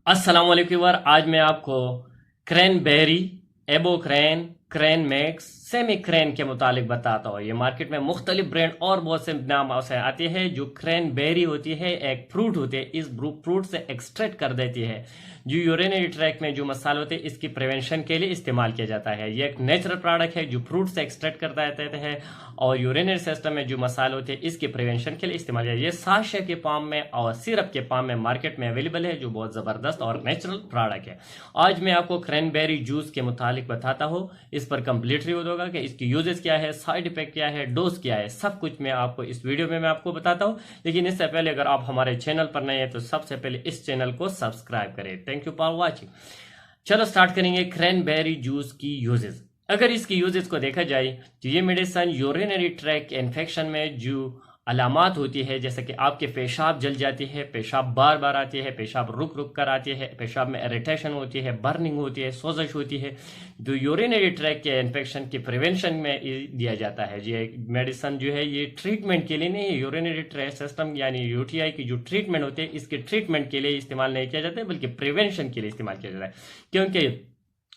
अस्सलाम वालेकुम व्यूअर। आज मैं आपको क्रैनबेरी, एबोक्रैन, क्रैन मैक्स, सेमी क्रैन के मुतालिक बताता हूँ। ये मार्केट में मुख्तलिफ ब्रांड और बहुत से नाम से आते हैं। जो क्रैनबेरी होती है एक फ्रूट होती है, इस फ्रूट से एक्सट्रैक्ट कर देती है। जो यूरिनरी ट्रैक में जो मसाले होते हैं इसकी प्रिवेंशन के लिए इस्तेमाल किया जाता है। ये एक नेचुरल प्रोडक्ट है जो फ्रूट से एक्सट्रैक्ट करता रहता है और यूरिनरी सिस्टम में जो मसाले होते हैं इसकी प्रिवेंशन के लिए इस्तेमाल किया। ये साशे के फॉर्म में और सिरप के फॉर्म में मार्केट में अवेलेबल है, जो बहुत ज़बरदस्त और नेचुरल प्रोडक्ट है। आज मैं आपको क्रैनबेरी जूस के मुतालिक बताता हूँ। इस पर कंप्लीट रिव्यू होगा कि इसकी यूजेस क्या है, साइड इफेक्ट क्या है, डोज क्या है, सब कुछ मैं आपको इस वीडियो में मैं आपको बताता हूँ। लेकिन इससे पहले अगर आप हमारे चैनल पर नए हैं तो सबसे पहले इस चैनल को सब्सक्राइब करें। Thank you for watching. चलो स्टार्ट करेंगे क्रैनबेरी जूस की यूजेस। अगर इसकी यूजेस को देखा जाए तो ये मेडिसिन यूरिनरी ट्रैक इन्फेक्शन में जो अलामात होती है, जैसे कि आपके पेशाब जल जाती है, पेशाब बार बार आती है, पेशाब रुक रुक कर आती है, पेशाब में इरिटेशन होती है, बर्निंग होती है, सोजश होती है, तो यूरिनरी ट्रैक के इन्फेक्शन की प्रिवेंशन में दिया जाता है। ये मेडिसिन जो है ये ट्रीटमेंट के लिए नहीं है। यूरिनरी ट्रैक सिस्टम यानी यूटीआई की जो ट्रीटमेंट होती है इसके ट्रीटमेंट के लिए इस्तेमाल नहीं किया जाता है, बल्कि प्रिवेंशन के लिए इस्तेमाल किया जाता है। क्योंकि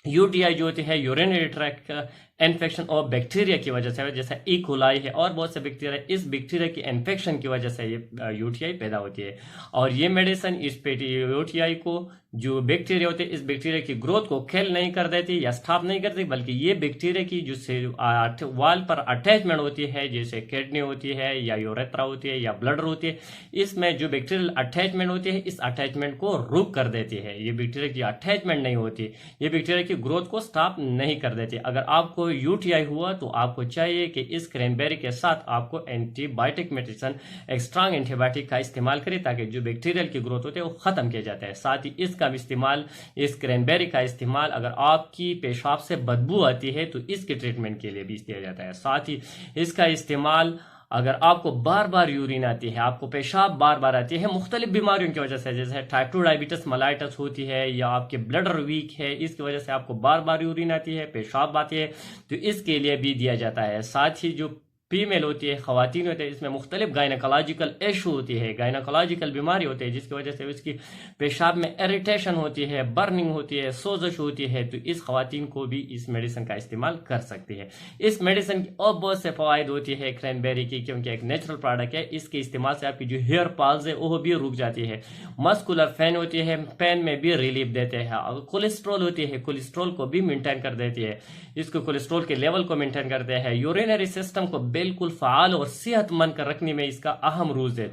यूटीआई जो होती है यूरिनरी ट्रैक इन्फेक्शन और बैक्टीरिया की वजह से, जैसे ई कोलाई है और बहुत से बैक्टीरिया, इस बैक्टीरिया की इन्फेक्शन की वजह से ये यूटीआई पैदा होती है। और ये मेडिसिन इस यूटीआई को, जो बैक्टीरिया होते हैं इस बैक्टीरिया की ग्रोथ को खेल नहीं कर देती या स्टॉप नहीं करती, बल्कि ये बैक्टीरिया की जो वाल पर अटैचमेंट होती है, जैसे किडनी होती है या यूरेथ्रा होती है या ब्लडर होती है, इसमें जो बैक्टीरियल अटैचमेंट होती है इस अटैचमेंट को रोक कर देती है। ये बैक्टीरिया की अटैचमेंट नहीं होती, ये बैक्टीरिया की ग्रोथ को स्टॉप नहीं कर देती। अगर आपको यूटीआई हुआ तो आपको चाहिए कि इस क्रैनबेरी के साथ आपको एंटीबायोटिक मेडिसिन, एक स्ट्रांग एंटीबायोटिक का इस्तेमाल करें ताकि जो बैक्टीरियल की ग्रोथ होती है वो खत्म किया जाता है। साथ ही इसका भी इस्तेमाल, इस क्रैनबेरी का इस्तेमाल अगर आपकी पेशाब से बदबू आती है तो इसके ट्रीटमेंट के लिए भी किया जाता है। साथ ही इसका इस्तेमाल अगर आपको बार बार यूरिन आती है, आपको पेशाब बार बार आती है मुख्तलिफ बीमारियों की वजह से, जैसे टाइप 2 डायबिटीज मलाइटस होती है या आपके ब्लडर वीक है, इसकी वजह से आपको बार बार यूरिन आती है, पेशाब आती है, तो इसके लिए भी दिया जाता है। साथ ही जो फीमेल होती है, खवातीन होती है, इसमें मुख्तलिफ गायनकोलॉजिकल इशू होती है, गायनकोलॉजिकल बीमारी होती है, जिसकी वजह से उसकी पेशाब में इरिटेशन होती है, बर्निंग होती है, सोजश होती है, तो इस खवातीन को भी इस मेडिसिन का इस्तेमाल कर सकती है। इस मेडिसिन की और बहुत से फ़वाइद होती है क्रैनबेरी की, क्योंकि एक नेचुरल प्रोडक्ट है। इसके इस्तेमाल से आपकी जो हेयर फॉल्स है वो भी रुक जाती है। मस्कुलर पेन होती है, पेन में भी रिलीफ देते हैं। और कोलेस्ट्रॉल होती है, कोलेस्ट्रॉल को भी मेंटेन कर देती है, इसको कोलेस्ट्रॉल के लेवल को मेंटेन करते हैं। यूरिनरी सिस्टम को बिल्कुल फाल और सेहतमंद कर रखने में इसका अहम रोल है।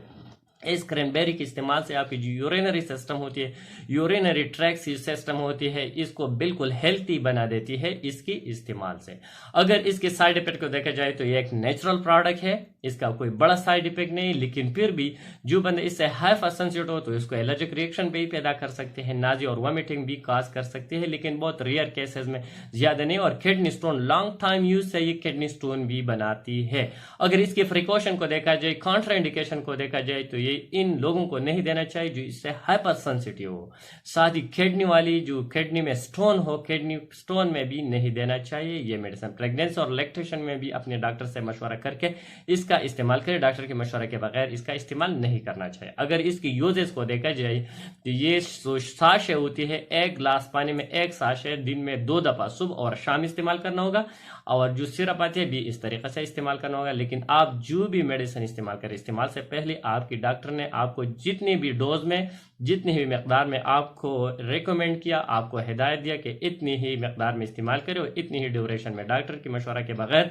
इस क्रैनबेरी के इस्तेमाल से आपकी जो यूरिनरी सिस्टम होती है, यूरिनरी ट्रैक सिस्टम होती है, इसको बिल्कुल हेल्थी बना देती है इसके इस्तेमाल से। अगर इसके साइड इफेक्ट को देखा जाए तो ये एक नेचुरल प्रोडक्ट है, इसका कोई बड़ा साइड इफेक्ट नहीं, लेकिन फिर भी जो बंदे इससे हाइपर सेंसिटिव हो तो इसको एलर्जिक रिएक्शन भी पैदा कर सकते हैं, नाजी और वॉमिटिंग भी काज कर सकती है, लेकिन बहुत रेयर केसेस में, ज्यादा नहीं। और kidney stone, long time use से ये किडनी स्टोन भी बनाती है। अगर इसके प्रिकॉशन को देखा जाए, कॉन्ट्राइंडिकेशन को देखा जाए, तो ये इन लोगों को नहीं देना चाहिए जो इससे हाइपर सेंसिटिव हो। साथ ही किडनी वाली, जो किडनी में स्टोन हो, किडनी स्टोन में भी नहीं देना चाहिए ये मेडिसिन। प्रेगनेंसी और लैक्टेशन में भी अपने डॉक्टर से मशवरा करके इसका इस्तेमाल करें, डॉक्टर के मशवरे के बगैर इसका इस्तेमाल नहीं करना चाहिए। अगर इसकी यूजेस को देखा जाए तो ये साशे होती है, एक गिलास पानी में एक साशे दिन में 2 दफा सुबह और शाम इस्तेमाल करना होगा। और जो सिरप आती है भी इस तरीके से इस्तेमाल करना होगा। लेकिन आप जो भी मेडिसिन इस्तेमाल करें, इस्तेमाल से पहले आपकी डॉक्टर ने आपको जितनी भी डोज में, जितनी ही मकदार में आपको रिकमेंड किया, आपको हिदायत दिया कि इतनी ही मकदार में इस्तेमाल करें और इतनी ही ड्यूरेशन में, डॉक्टर की मशवरा के बगैर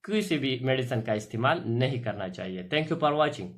किसी भी मेडिसिन का इस्तेमाल नहीं करना चाहिए। Thank you for watching.